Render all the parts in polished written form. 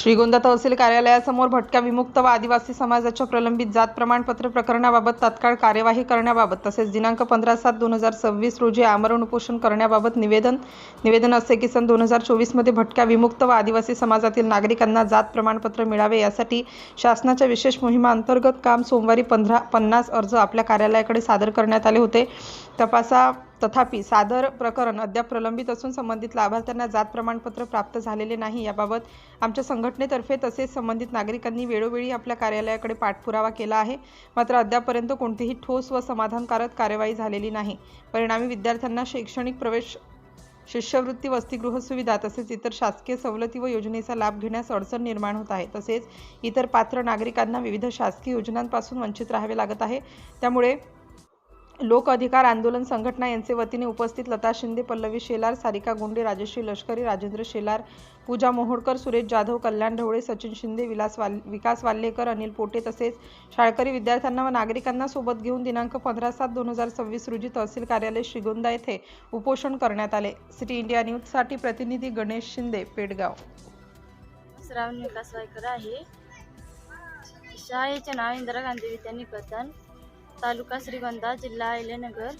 श्रीगोंदा तहसील कार्यालयासमोर भटक्या विमुक्त व आदिवासी समाजाच्या प्रलंबित जात प्रमाणपत्र प्रकरणाबाबत तात्काळ कार्यवाही करण्याबाबत तसेच दिनांक 15/7/2026 रोजी आमरण उपोषण करण्याबाबत निवेदन असे की सन 2024 मध्ये भटक्या विमुक्त व आदिवासी समाजातील नागरिकांना जात प्रमाणपत्र मिळावे यासाठी शासनाच्या विशेष मोहिमा अंतर्गत काम सोमवारी 50 अर्ज आपल्या कार्यालयाकडे सादर करण्यात आले होते। तथापि सादर प्रकरण अद्याप प्रलंबित असून संबंधित लाभार्थ्यांना जात प्रमाणपत्र प्राप्त झालेले नाही। याबाबत आमच्या संघटनेतर्फे तसेच संबंधित नागरिकांनी वेळोवेळी आपल्या कार्यालयाकडे पाठपुरावा केला आहे, मात्र अद्यापपर्यंत कोणतीही ठोस व समाधानकारक कार्यवाही झालेली नाही। परिणामी विद्यार्थ्यांना शैक्षणिक प्रवेश, शिष्यवृत्ती, वसतिगृह सुविधा तसेच इतर शासकीय सवलती व योजनेचा लाभ घेण्यास अडचण निर्माण होत आहे। तसेच इतर पात्र नागरिकांना विविध शासकीय योजनांपासून वंचित राहावे लागत आहे। त्यामुळे लोक अधिकार आंदोलन संघटना यांचे वतीने उपस्थित लता शिंदे, पल्लवी शेलार, सारिका गोंडे, राजश्री लष्करी, राजेंद्र शेलार, पूजा मोहोडकर, सुरेश जाधव, कल्याण ढवळे, सचिन शिंदे, विकास वाल्लेकर, अनिल पोटे तसेच शाळकरी विद्यार्थ्यांना व नागरिकांना सोबत घेऊन दिनांक 15/7/2026 रोजी तहसील कार्यालय श्रीगोंदा येथे उपोषण करण्यात आले। सिटी इंडिया न्यूजसाठी प्रतिनिधी गणेश शिंदे, पेडगाव। श्रावण विकास वायकर आहे। शाळेचे नाव इंदिरा गांधी विद्या निकेतन, तालुका श्रीगोंदा, जिल्हा अहिल्यानगर,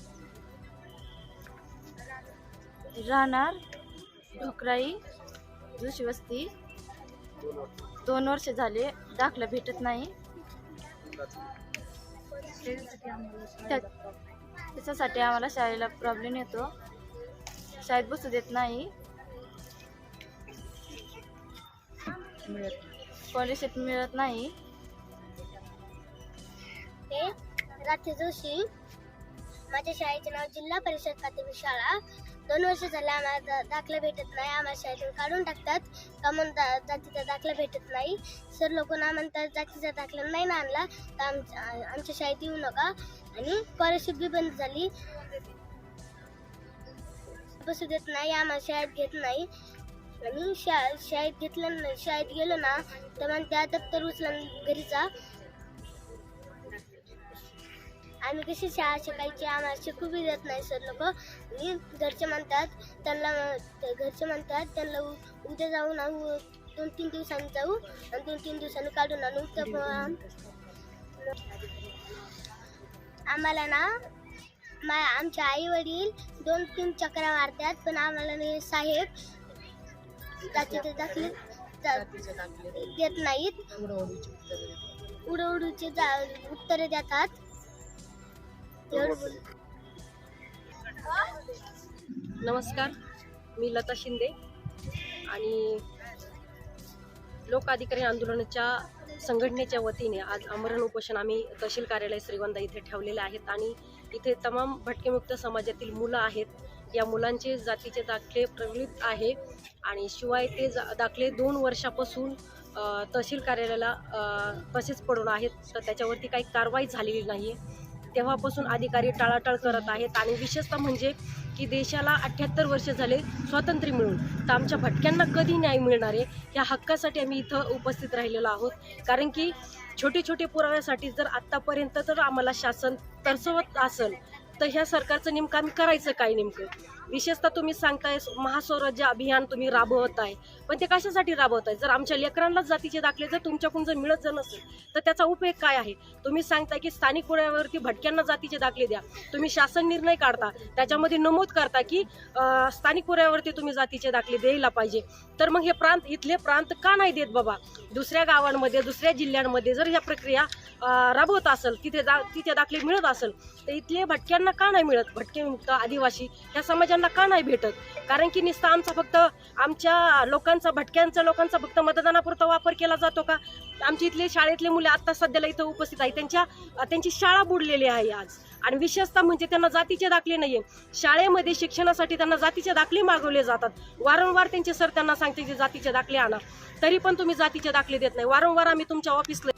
राहणार ढोकराई, जोशी वस्ती। 2 वर्ष झाले दाखला भेटत नाही। त्याच्यासाठी आम्हाला शाळेला प्रॉब्लेम येतो, शाळेत बसू देत नाही, स्कॉलरशिप मिळत नाही। रात्री जोशी, माझ्या शाळेचे नाव जिल्हा परिषद प्राथमिक शाळा। 2 वर्ष झाले आम्हाला दाखला भेटत नाही, आम्हाला शाळेतून काढून टाकतात का म्हणून जातीचा दाखला भेटत नाही। सर लोकांना म्हणतात जातीचा दाखला नाही ना आणला तर आमच्या शाळेत येऊ नका। आणि स्कॉलरशिप बी बंद झाली, बसू देत नाही, आम्हाला शाळेत घेत नाही। आणि शाळेत घेतलं नाही, शाळेत गेलो ना तर म्हणतात दप्तर उचलून घरी जा। आम्ही कशी शाळा शिकायची, आम्हाला शिकू बी देत नाही सर लोक। आणि घरचे म्हणतात त्यांना उद्या जाऊ ना, 2-3 दिवसांनी जाऊ आणि 2-3 दिवसांनी काढून आणू। तर आम्हाला ना आमचे आई वडील 2-3 चक्रा मारतात, पण आम्हाला साहेब जातीचे दाखले देत नाहीत, उडवडूचे उत्तरे देतात। नमस्कार, मी लता शिंदे आणि लोक अधिकारी आंदोलनाच्या संघटनेच्या वतीने आज आमरण उपोषण आम्ही तहसील कार्यालय श्रीगोंदा इथे ठेवलेले आहेत। आणि इथे तमाम भटकेमुक्त समाजातील मुलं आहेत। या मुलांचे जातीचे दाखले प्रलंबित आहे आणि शिवाय ते दाखले 2 वर्षापासून तहसील कार्यालयाला तसेच पडून आहेत, तर त्याच्यावरती काही कारवाई झालेली नाही आहे। तेव्हापासून अधिकारी टाळाटाळ करत आहेत आणि विशेषतः म्हणजे की देशाला 78 वर्ष झाले स्वातंत्र्य मिळून, तर आमच्या भटक्यांना कधी न्याय मिळणार आहे या हक्कासाठी आम्ही इथं उपस्थित राहिलेलो आहोत। कारण की छोटे पुराव्यासाठी जर आत्तापर्यंत जर आम्हाला शासन तरसवत असेल तर ह्या सरकारचं नेमकं आम्ही करायचं काय नेमकं। विशेषतः तुम्ही सांगताय महास्वराज्य अभियान तुम्ही राबवत आहे, पण ते कशासाठी राबवत आहे? जर आमच्या लेकरांनाच जातीचे दाखले जर तुमच्याकडून जर मिळत जर नसेल तर त्याचा उपयोग काय आहे? तुम्ही सांगताय की स्थानिक पुराव्यावरती भटक्यांना जातीचे दाखले द्या, तुम्ही शासन निर्णय काढता त्याच्यामध्ये नमूद करता की स्थानिक पुराव्यावरती तुम्ही जातीचे दाखले द्यायला पाहिजे, तर मग हे इथले प्रांत का नाही देत बाबा? दुसऱ्या गावांमध्ये, दुसऱ्या जिल्ह्यांमध्ये जर ह्या प्रक्रिया राबवत असेल, तिथे दाखले मिळत असेल, तर इथले भटक्यांना का नाही मिळत? भटकेमुक्त आदिवासी ह्या समाजांना का नाही भेटत? कारण की नुसता आमच्या लोकांचा, भटक्यांच्या लोकांचा फक्त मतदानापुरता वापर केला जातो का? आमच्या इथले शाळेतले मुले आता सध्याला इथं उपस्थित आहे, त्यांची शाळा बुडलेली आहे आज। आणि विशेषतः म्हणजे त्यांना जातीचे दाखले नाहीये। शाळेमध्ये शिक्षणासाठी त्यांना जातीचे दाखले मागवले जातात, वारंवार त्यांचे सर त्यांना सांगते की जातीचे दाखले आणा, तरी पण तुम्ही जातीचे दाखले देत नाही। वारंवार आम्ही तुमच्या ऑफिसला